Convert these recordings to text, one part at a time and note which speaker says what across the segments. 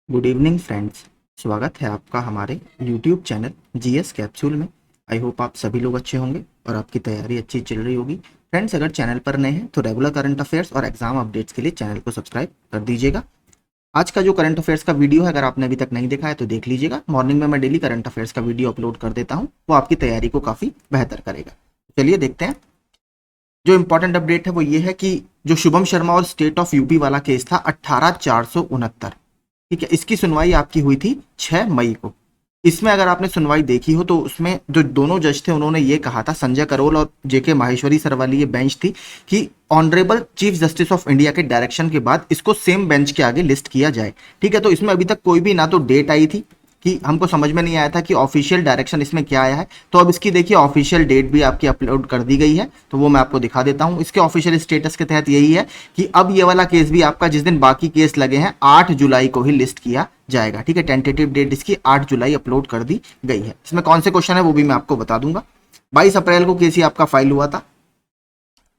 Speaker 1: Good evening friends. स्वागत है आपका हमारे यूट्यूब चैनल जीएस कैप्सूल में। आई होप आप सभी लोग अच्छे होंगे और आपकी तैयारी अच्छी चल रही होगी। फ्रेंड्स, अगर चैनल पर नए हैं तो रेगुलर करंट अफेयर्स और एग्जाम अपडेट्स के लिए चैनल को सब्सक्राइब कर दीजिएगा। आज का जो करंट अफेयर्स का वीडियो है, अगर आपने अभी तक नहीं देखा है तो देख लीजिएगा। मॉर्निंग में मैं डेली करंट अफेयर्स का वीडियो अपलोड कर देता हूँ, वो आपकी तैयारी को काफ़ी बेहतर करेगा। चलिए देखते हैं। जो इंपॉर्टेंट अपडेट है वो ये है कि जो शुभम शर्मा और स्टेट ऑफ यूपी वाला केस था 18,469, ठीक है, इसकी सुनवाई आपकी हुई थी 6 मई को। इसमें अगर आपने सुनवाई देखी हो तो उसमें जो दोनों जज थे उन्होंने ये कहा था, संजय करोल और जेके माहेश्वरी सर वाली ये बेंच थी, कि honourable chief justice of India के डायरेक्शन के बाद इसको सेम बेंच के आगे लिस्ट किया जाए। ठीक है, तो इसमें अभी तक कोई भी ना तो डेट आई थी, कि हमको समझ में नहीं आया था कि ऑफिशियल डायरेक्शन इसमें क्या आया है। तो अब इसकी देखिए ऑफिशियल डेट भी आपकी अपलोड कर दी गई है, तो वो मैं आपको दिखा देता हूं। इसके ऑफिशियल स्टेटस के तहत यही है कि अब ये वाला केस भी आपका, जिस दिन बाकी केस लगे हैं, 8 जुलाई को ही लिस्ट किया जाएगा। ठीक है, टेंटेटिव डेट इसकी 8 जुलाई अपलोड कर दी गई है। इसमें कौन से क्वेश्चन है वो भी मैं आपको बता दूंगा। 22 अप्रैल को केस आपका फाइल हुआ था।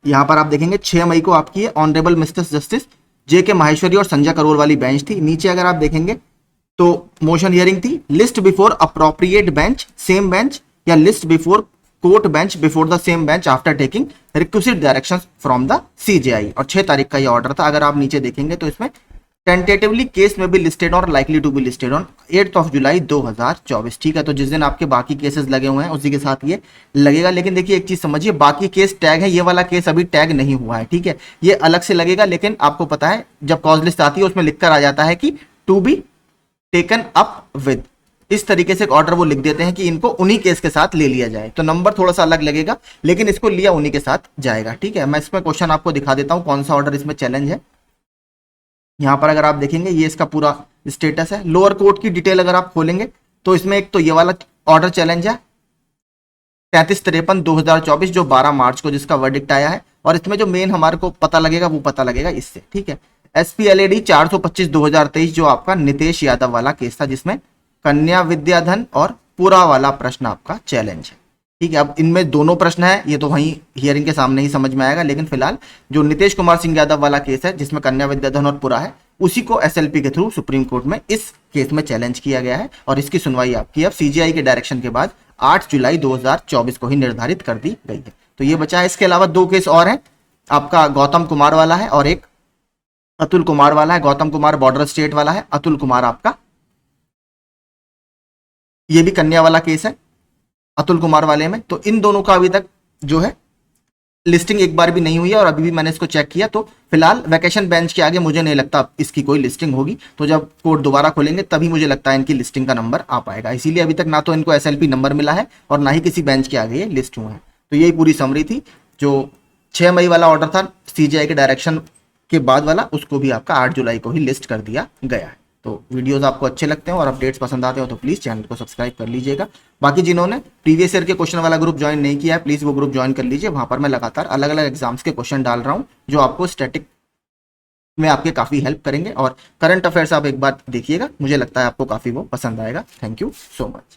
Speaker 1: यहां पर आप देखेंगे 6 मई को आपकी ऑनरेबल मिस्टर जस्टिस जे के माहेश्वरी और संजय करोल वाली बेंच थी। नीचे अगर आप देखेंगे तो मोशन हियरिंग थी, list before appropriate bench same bench, या list before court bench before the same bench after taking requisite directions from the CJI. और 6 तारीख का ये ऑर्डर था। अगर आप नीचे देखेंगे तो इसमें tentatively case may be listed और likely to be listed on 8 July 2024। ठीक है, तो जिस दिन आपके बाकी केसेस लगे हुए हैं उसी के साथ ये लगेगा। लेकिन देखिए एक चीज समझिए, बाकी केस टैग है, ये वाला केस अभी टैग नहीं हुआ है। ठीक है, ये अलग से लगेगा। लेकिन आपको पता है जब कॉज लिस्ट आती है उसमें लिखकर आ जाता है कि to be taken up with, इस तरीके से एक ऑर्डर वो लिख देते हैं कि इनको उन्हीं केस के साथ ले लिया जाए। तो नंबर थोड़ा सा अलग लगेगा लेकिन इसको लिया उन्हीं के साथ जाएगा। ठीक है, मैं इसमें क्वेश्चन आपको दिखा देता हूं कौन सा ऑर्डर इसमें चैलेंज है। यहां पर अगर आप देखेंगे ये इसका पूरा स्टेटस है। लोअर कोर्ट की डिटेल अगर आप खोलेंगे तो इसमें एक तो ये वाला ऑर्डर चैलेंज है 3353/2024, जो 12 मार्च को जिसका वर्डिक्ट आया है। और इसमें जो मेन हमारे को पता लगेगा वो पता लगेगा इससे। ठीक है, SPLAD 425/2023, जो आपका नितेश यादव वाला केस था, जिसमें कन्या विद्याधन और पूरा वाला प्रश्न आपका चैलेंज है। ठीक है, अब इनमें दोनों प्रश्न है, ये तो वहीं हियरिंग के सामने ही समझ में आएगा। लेकिन फिलहाल जो नितेश कुमार सिंह यादव वाला केस है जिसमें कन्या विद्याधन और पूरा है, उसी को SLP के थ्रू सुप्रीम कोर्ट में इस केस में चैलेंज किया गया है। और इसकी सुनवाई आपकी अब CGI के डायरेक्शन के बाद 8 जुलाई 2024 को ही निर्धारित कर दी गई है। तो ये बचा है। इसके अलावा 2 केस और हैं, आपका गौतम कुमार वाला है और एक अतुल कुमार वाला है। गौतम कुमार बॉर्डर स्टेट वाला है, अतुल कुमार आपका ये भी कन्या वाला केस है अतुल कुमार वाले में। तो इन दोनों का अभी तक जो है लिस्टिंग एक बार भी नहीं हुई है। और अभी भी मैंने इसको चेक किया तो फिलहाल वैकेशन बेंच के आगे मुझे नहीं लगता इसकी कोई लिस्टिंग होगी। तो जब कोर्ट दोबारा खोलेंगे तभी मुझे लगता है इनकी लिस्टिंग का नंबर आ पाएगा। इसीलिए अभी तक ना तो इनको SLP नंबर मिला है और ना ही किसी बेंच के आगे ये लिस्ट हुए हैं। तो यही पूरी समरी थी। जो 6 मई वाला ऑर्डर था CGI के डायरेक्शन के बाद वाला, उसको भी आपका 8 जुलाई को ही लिस्ट कर दिया गया है। तो वीडियोस आपको अच्छे लगते हैं और अपडेट्स पसंद आते हो तो प्लीज़ चैनल को सब्सक्राइब कर लीजिएगा। बाकी जिन्होंने प्रीवियस ईयर के क्वेश्चन वाला ग्रुप ज्वाइन नहीं किया है, प्लीज़ वो ग्रुप ज्वाइन कर लीजिए। वहां पर मैं लगातार अलग अलग एग्जाम्स के क्वेश्चन डाल रहा हूं जो आपको स्टैटिक में आपके काफ़ी हेल्प करेंगे। और करंट अफेयर्स आप एक बार देखिएगा, मुझे लगता है आपको काफ़ी वो पसंद आएगा। Thank you so much.